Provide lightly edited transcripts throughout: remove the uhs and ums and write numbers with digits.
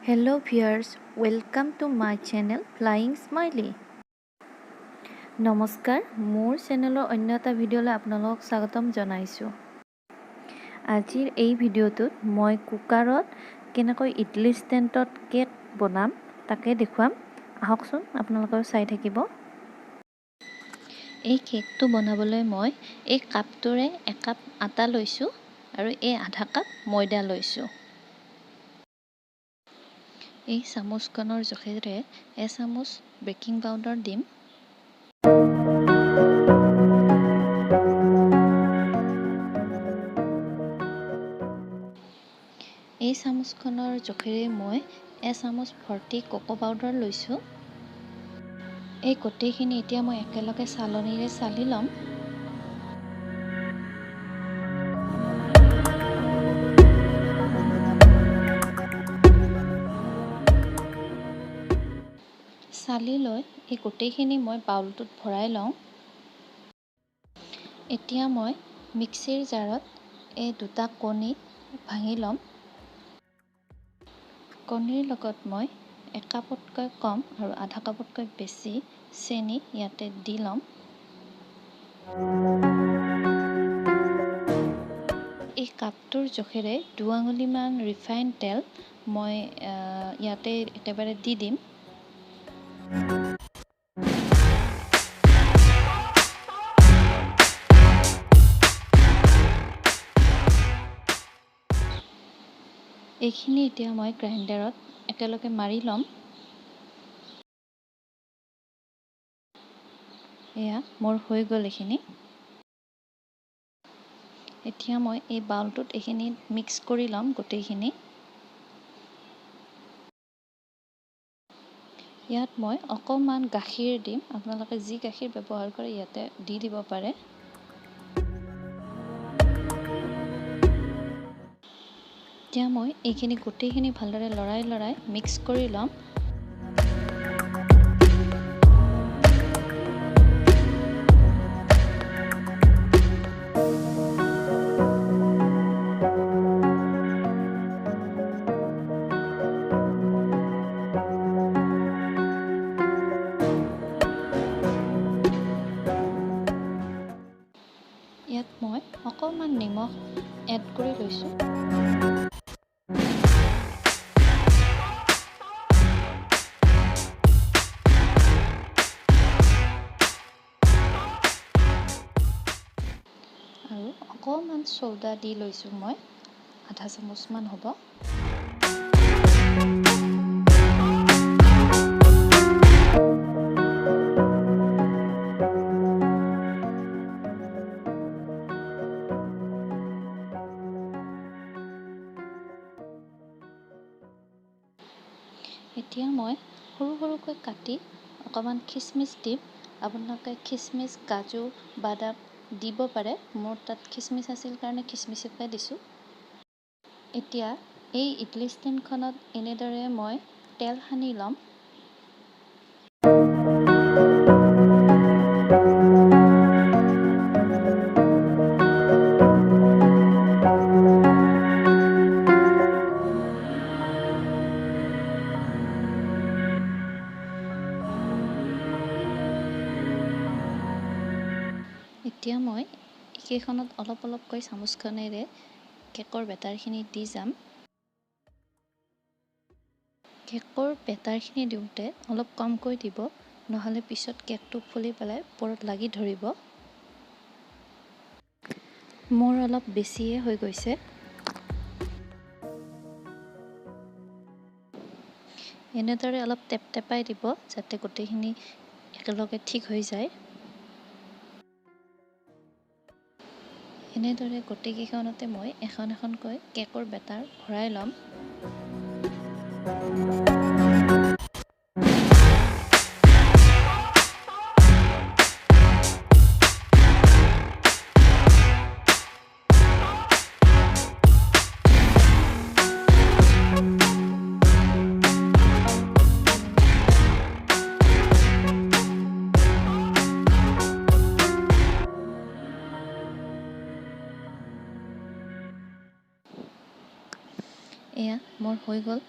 Hello viewers, welcome to my channel Flying Smiley. নমস্কাৰ, মোৰ চেনেলৰ অন্য এটা ভিডিঅ'লৈ আপোনালোকক স্বাগতম জনাইছোঁ। আজিৰ এই ভিডিঅ'টোত মই কুকাৰত কেনেকৈ ইডলি ষ্টেণ্ডত কেক বনাম তাকে দেখুৱাম। আহকচোন আপোনালোকে চাই থাকিব। এই কেকটো বনাবলৈ মই এই কাপটোৰে 1 কাপ আটা লৈছোঁ আৰু এই আধা কাপ ময়দা লৈছোঁ। এই চামুচখনৰ জোখেৰে এচামুচ বেকিং পাউডাৰ দিম। এই চামুচখনৰ জোখেৰে মই এচামুচ ভৰ্তি কোকো পাউডাৰ লৈছোঁ। এই গোটেইখিনি এতিয়া মই একেলগে চালনীৰে চালি ল'ম। চালি লৈ এই গোটেইখিনি মই বাউলটোত ভৰাই লওঁ। এতিয়া মই মিক্সিৰ জাৰত এই 2টা কণী ভাঙি ল'ম। কণীৰ লগত মই 1 কাপতকৈ কম আৰু আধা কাপতকৈ বেছি চেনি ইয়াতে দি ল'ম। এই কাপটোৰ জোখেৰে 2 আঙুলিমান ৰিফাইন তেল মই ইয়াতে একেবাৰে দি দিম। এইখিনি এতিয়া মই গ্ৰাইণ্ডাৰত একেলগে মাৰি ল'ম। এয়া মোৰ হৈ গ'ল এইখিনি। এতিয়া মই এই বাউলটোত এইখিনি মিক্স কৰি ল'ম গোটেইখিনি। ইয়াত মই অকণমান গাখীৰ দিম। আপোনালোকে যি গাখীৰ ব্যৱহাৰ কৰে ইয়াতে দি দিব পাৰে। এতিয়া মই এইখিনি গোটেইখিনি ভালদৰে লৰাই মিক্স কৰি ল'ম। ইয়াত মই অকণমান নিমখ এড কৰি লৈছোঁ। আৰু অকণমান চৌদা দি লৈছোঁ মই, আধা চামুচমান হ'ব। এতিয়া মই সৰুকৈ কাটি অকণমান খিচমিচ দিম। আপোনালোকে খিচমিচ, কাজু, বাদাম দিব পাৰে। মোৰ তাত খিচমিচ আছিল কাৰণে খিচমিচকে দিছোঁ। এতিয়া এই ইডলি ষ্টেণ্ডখনত এনেদৰে মই তেল সানি ল'ম। এতিয়া মই এইকেইখনত অলপকৈ চামুচখনেৰে কেকৰ বেটাৰখিনি দি যাম। কেকৰ বেটাৰখিনি দিওঁতে অলপ কমকৈ দিব, নহ'লে পিছত কেকটো ফুলি পেলাই ওপৰত লাগি ধৰিব। মোৰ অলপ বেছিয়ে হৈ গৈছে। এনেদৰে অলপ টেপটেপাই দিব যাতে গোটেইখিনি একেলগে ঠিক হৈ যায়। এনেদৰে গোটেইকেইখনতে মই এখনকৈ কেকৰ বেটাৰ ভৰাই ল'ম। এয়া মোৰ হৈ গ'ল।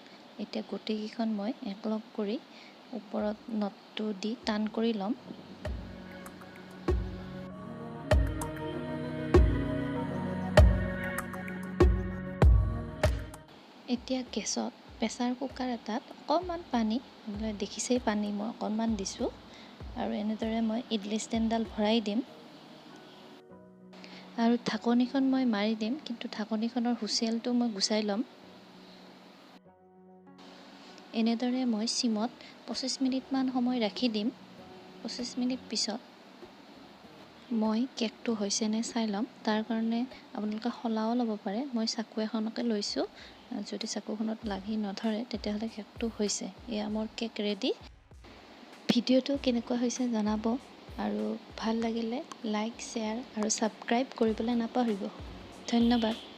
এতিয়া গোটেইকেইখন মই একলগ কৰি ওপৰত নটটো দি টান কৰি ল'ম। এতিয়া গেছত প্ৰেছাৰ কুকাৰ এটাত অকণমান পানী, দেখিছেই পানী মই অকণমান দিছোঁ, আৰু এনেদৰে মই ইডলি ষ্টেণ্ডডাল ভৰাই দিম আৰু ঢাকনিখন মই মাৰি দিম, কিন্তু ঢাকনিখনৰ হুইচেলটো মই গুচাই ল'ম। এনেদৰে মই চিমত 25 মিনিটমান সময় ৰাখি দিম। 25 মিনিট পিছত মই কেকটো হৈছেনে চাই ল'ম। তাৰ কাৰণে আপোনালোকে শলাও ল'ব পাৰে। মই চাকু এখনকে লৈছোঁ। যদি চাকুখনত লাগি নধৰে তেতিয়াহ'লে কেকটো হৈছে। এয়া মোৰ কেক ৰেডি। ভিডিঅ'টো কেনেকুৱা হৈছে জনাব, আৰু ভাল লাগিলে লাইক, শ্বেয়াৰ আৰু ছাবস্ক্ৰাইব কৰিবলৈ নাপাহৰিব। ধন্যবাদ।